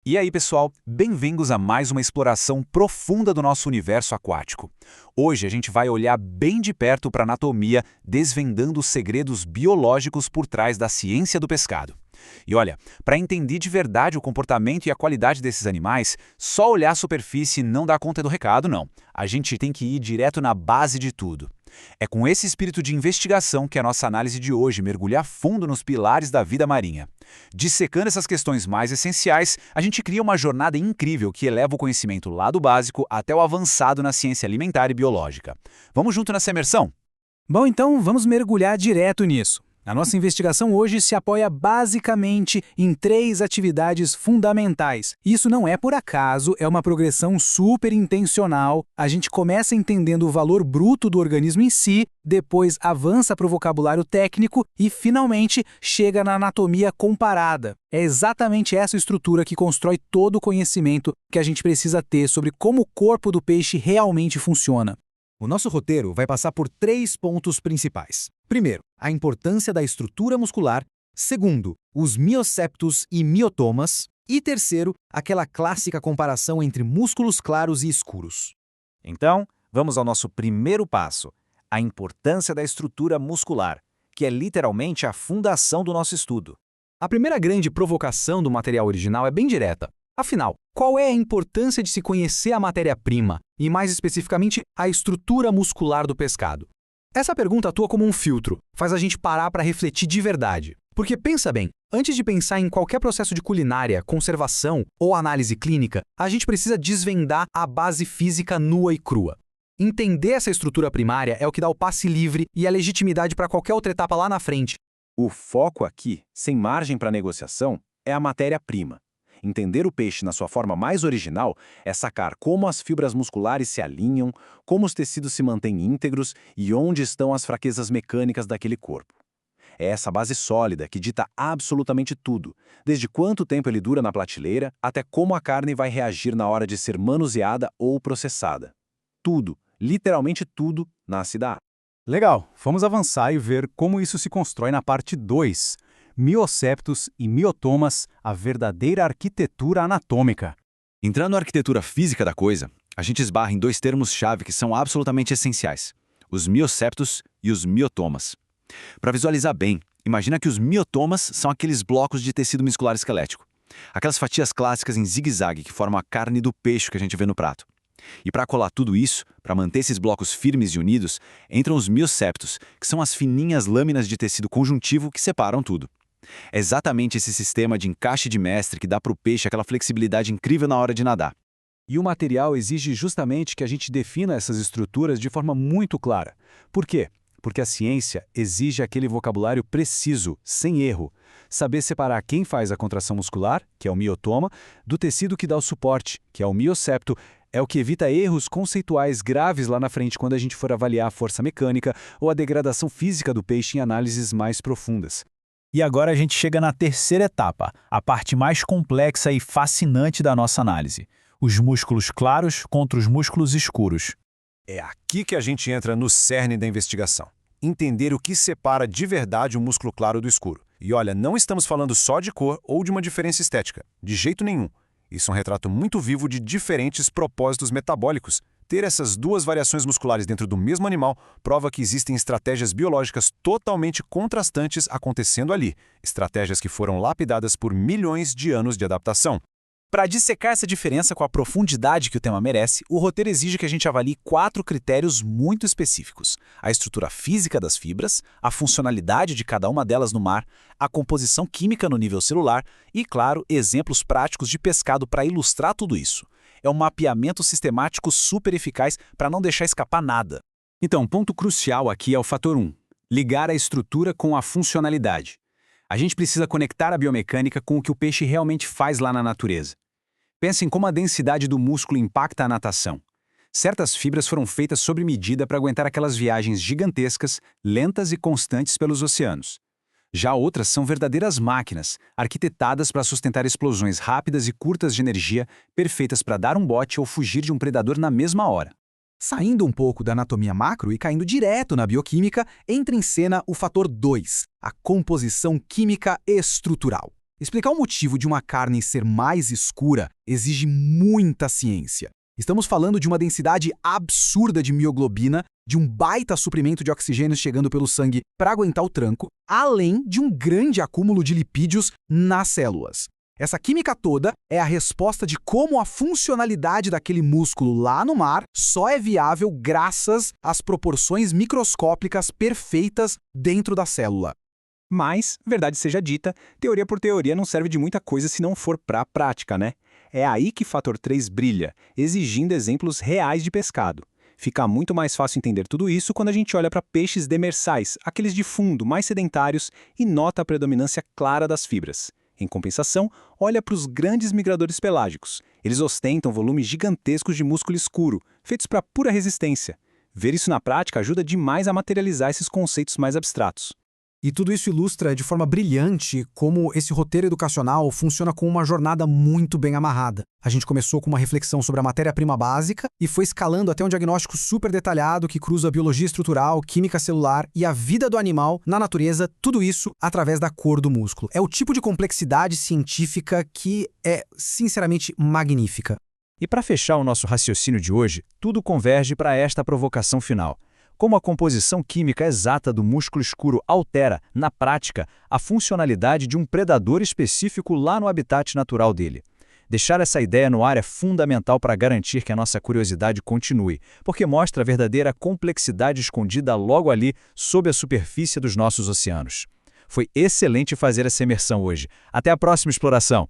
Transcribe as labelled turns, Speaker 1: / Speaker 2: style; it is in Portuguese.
Speaker 1: E aí, pessoal, bem-vindos a mais uma exploração profunda do nosso universo aquático. Hoje a gente vai olhar bem de perto para a anatomia, desvendando os segredos biológicos por trás da ciência do pescado. E olha, para entender de verdade o comportamento e a qualidade desses animais, só olhar a superfície não dá conta do recado, não. A gente tem que ir direto na base de tudo. É com esse espírito de investigação que a nossa análise de hoje mergulha a fundo nos pilares da vida marinha. Dissecando essas questões mais essenciais, a gente cria uma jornada incrível que eleva o conhecimento lá do básico até o avançado na ciência alimentar e biológica. Vamos junto nessa imersão?
Speaker 2: Bom, então vamos mergulhar direto nisso. A nossa investigação hoje se apoia basicamente em 3 atividades fundamentais. Isso não é por acaso, é uma progressão super intencional. A gente começa entendendo o valor bruto do organismo em si, depois avança para o vocabulário técnico e, finalmente, chega na anatomia comparada. É exatamente essa estrutura que constrói todo o conhecimento que a gente precisa ter sobre como o corpo do peixe realmente funciona.
Speaker 3: O nosso roteiro vai passar por 3 pontos principais. Primeiro, a importância da estrutura muscular. Segundo, os mioceptos e miotomas. E terceiro, aquela clássica comparação entre músculos claros e escuros.
Speaker 1: Então, vamos ao nosso primeiro passo, a importância da estrutura muscular, que é literalmente a fundação do nosso estudo.
Speaker 2: A primeira grande provocação do material original é bem direta. Afinal, qual é a importância de se conhecer a matéria-prima e, mais especificamente, a estrutura muscular do pescado? Essa pergunta atua como um filtro, faz a gente parar para refletir de verdade. Porque pensa bem, antes de pensar em qualquer processo de culinária, conservação ou análise clínica, a gente precisa desvendar a base física nua e crua. Entender essa estrutura primária é o que dá o passe livre e a legitimidade para qualquer outra etapa lá na frente.
Speaker 1: O foco aqui, sem margem para negociação, é a matéria-prima. Entender o peixe na sua forma mais original é sacar como as fibras musculares se alinham, como os tecidos se mantêm íntegros e onde estão as fraquezas mecânicas daquele corpo. É essa base sólida que dita absolutamente tudo, desde quanto tempo ele dura na prateleira até como a carne vai reagir na hora de ser manuseada ou processada. Tudo, literalmente tudo, nasce da água.
Speaker 4: Legal, vamos avançar e ver como isso se constrói na parte 2. Mioceptos e miotomas, a verdadeira arquitetura anatômica.
Speaker 5: Entrando na arquitetura física da coisa, a gente esbarra em 2 termos-chave que são absolutamente essenciais: os mioceptos e os miotomas. Para visualizar bem, imagina que os miotomas são aqueles blocos de tecido muscular esquelético, aquelas fatias clássicas em zigue-zague que formam a carne do peixe que a gente vê no prato. E para colar tudo isso, para manter esses blocos firmes e unidos, entram os mioceptos, que são as fininhas lâminas de tecido conjuntivo que separam tudo. É exatamente esse sistema de encaixe de mestre que dá para o peixe aquela flexibilidade incrível na hora de nadar.
Speaker 4: E o material exige justamente que a gente defina essas estruturas de forma muito clara. Por quê? Porque a ciência exige aquele vocabulário preciso, sem erro. Saber separar quem faz a contração muscular, que é o miotoma, do tecido que dá o suporte, que é o miocepto, é o que evita erros conceituais graves lá na frente quando a gente for avaliar a força mecânica ou a degradação física do peixe em análises mais profundas.
Speaker 6: E agora a gente chega na terceira etapa, a parte mais complexa e fascinante da nossa análise: os músculos claros contra os músculos escuros.
Speaker 7: É aqui que a gente entra no cerne da investigação. Entender o que separa de verdade o músculo claro do escuro. E olha, não estamos falando só de cor ou de uma diferença estética. De jeito nenhum. Isso é um retrato muito vivo de diferentes propósitos metabólicos. Ter essas 2 variações musculares dentro do mesmo animal prova que existem estratégias biológicas totalmente contrastantes acontecendo ali, estratégias que foram lapidadas por milhões de anos de adaptação.
Speaker 2: Para dissecar essa diferença com a profundidade que o tema merece, o roteiro exige que a gente avalie 4 critérios muito específicos: a estrutura física das fibras, a funcionalidade de cada uma delas no mar, a composição química no nível celular e, claro, exemplos práticos de pescado para ilustrar tudo isso. É um mapeamento sistemático super eficaz para não deixar escapar nada.
Speaker 4: Então, ponto crucial aqui é o fator 1, ligar a estrutura com a funcionalidade. A gente precisa conectar a biomecânica com o que o peixe realmente faz lá na natureza. Pense em como a densidade do músculo impacta a natação. Certas fibras foram feitas sob medida para aguentar aquelas viagens gigantescas, lentas e constantes pelos oceanos. Já outras são verdadeiras máquinas, arquitetadas para sustentar explosões rápidas e curtas de energia, perfeitas para dar um bote ou fugir de um predador na mesma hora.
Speaker 3: Saindo um pouco da anatomia macro e caindo direto na bioquímica, entra em cena o fator 2, a composição química estrutural.
Speaker 2: Explicar o motivo de uma carne ser mais escura exige muita ciência. Estamos falando de uma densidade absurda de mioglobina, de um baita suprimento de oxigênio chegando pelo sangue para aguentar o tranco, além de um grande acúmulo de lipídios nas células. Essa química toda é a resposta de como a funcionalidade daquele músculo lá no mar só é viável graças às proporções microscópicas perfeitas dentro da célula.
Speaker 4: Mas, verdade seja dita, teoria por teoria não serve de muita coisa se não for para a prática, né? É aí que Fator 3 brilha, exigindo exemplos reais de pescado. Fica muito mais fácil entender tudo isso quando a gente olha para peixes demersais, aqueles de fundo, mais sedentários, e nota a predominância clara das fibras. Em compensação, olha para os grandes migradores pelágicos. Eles ostentam volumes gigantescos de músculo escuro, feitos para pura resistência. Ver isso na prática ajuda demais a materializar esses conceitos mais abstratos.
Speaker 2: E tudo isso ilustra de forma brilhante como esse roteiro educacional funciona com uma jornada muito bem amarrada. A gente começou com uma reflexão sobre a matéria-prima básica e foi escalando até um diagnóstico super detalhado que cruza biologia estrutural, química celular e a vida do animal na natureza, tudo isso através da cor do músculo. É o tipo de complexidade científica que é, sinceramente, magnífica.
Speaker 6: E para fechar o nosso raciocínio de hoje, tudo converge para esta provocação final. Como a composição química exata do músculo escuro altera, na prática, a funcionalidade de um predador específico lá no habitat natural dele. Deixar essa ideia no ar é fundamental para garantir que a nossa curiosidade continue, porque mostra a verdadeira complexidade escondida logo ali sob a superfície dos nossos oceanos. Foi excelente fazer essa imersão hoje. Até a próxima exploração!